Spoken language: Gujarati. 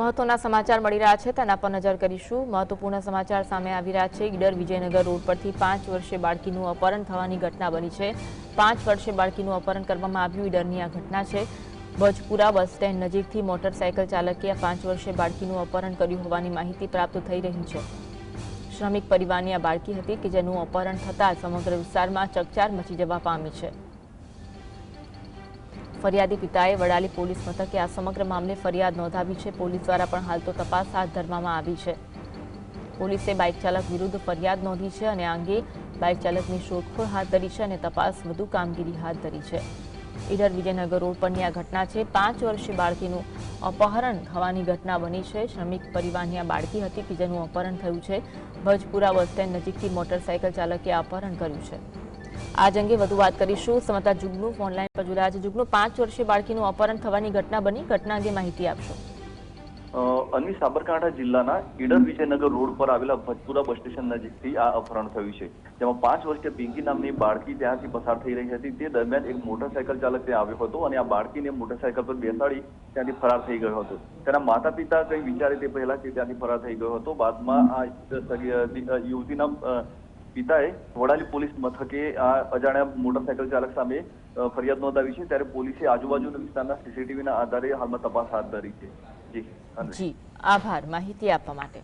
મહત્વના સમાચાર મળી રહ્યા છે તેના પર નજર કરીશું। મહત્વપૂર્ણ સમાચાર સામે આવી રહ્યા છે। ઈડર વિજયનગર રોડ પરથી 5 વર્ષીય બાળકીનું અપહરણ થવાની ઘટના બની છે। 5 વર્ષીય બાળકીનું અપહરણ કરવામાં આવ્યું। ઈડરની આ ઘટના છે। ભજપુરા બસ સ્ટેન્ડ નજીકથી મોટરસાયકલ ચાલકે 5 વર્ષીય બાળકીનું અપહરણ કર્યું હોવાની માહિતી પ્રાપ્ત થઈ રહી છે। શ્રમિક પરિવારની આ બાળકી હતી કે જેનું અપહરણ થતાં સમગ્ર વિસ્તારમાં ચકચાર મચી જવા પામી છે। ફરિયાદી પિતાએ વડાલી પોલીસ મથકે આ સમગ્ર મામલે ફરિયાદ નોંધાવી છે। પોલીસ દ્વારા પણ હાલ તો તપાસ હાથ ધરવામાં આવી છે। પોલીસે બાઇક ચાલક વિરુદ્ધ ફરિયાદ નોંધી છે અને આ અંગે બાઇક ચાલકની શોધખોળ હાથ ધરી છે અને તપાસ વધુ કામગીરી હાથ ધરી છે। ઈડર વિજયનગર રોડ પરની આ ઘટના છે। 5 વર્ષીય બાળકીનું અપહરણ થવાની ઘટના બની છે। શ્રમિક પરિવારની આ બાળકી હતી કે જેનું અપહરણ થયું છે। ભજપુરા બસ સ્ટેન્ડ નજીકથી મોટરસાયકલ ચાલકે અપહરણ કર્યું છે। આજ અંગે વધુ વાત કરીશું। સમાચાર જુગનું ઓનલાઈન પર જોડાયા છે। જુગનું 5 વર્ષીય બાળકીનું અપહરણ થવાની ઘટના બની, ઘટના અંગે માહિતી આપશો। અન્ય સાબરકાંઠા જિલ્લાના ઈડર વિજયનગર રોડ પર આવેલા ભજપુરા બસ સ્ટેશન નજીકથી આ અપહરણ થયું છે। જેમાં 5 વર્ષીય પિંકી નામની બાળકી ત્યાંથી પસાર થઈ રહી હતી। તે દરમિયાન એક મોટરસાયકલ ચાલક ત્યાં આવ્યો હતો અને આ બાળકીને મોટરસાયકલ પર બેસાડી ત્યાંથી ફરાર થઈ ગયો હતો। તેના માતા પિતા કંઈ વિચારે તે પહેલા તે ત્યાંથી ફરાર થઈ ગયો હતો। બાદમાં આ યુવતીના પિતાએ વડાલી પોલીસ મથકે આ અજાણ્યા મોટરસાયકલ ચાલક સામે ફરિયાદ નોંધાવી છે। ત્યારે પોલીસે આજુબાજુના વિસ્તારના સીસીટીવીના આધારે હાલમાં તપાસ હાથ ધરી છે। જી આભાર માહિતી આપવા માટે।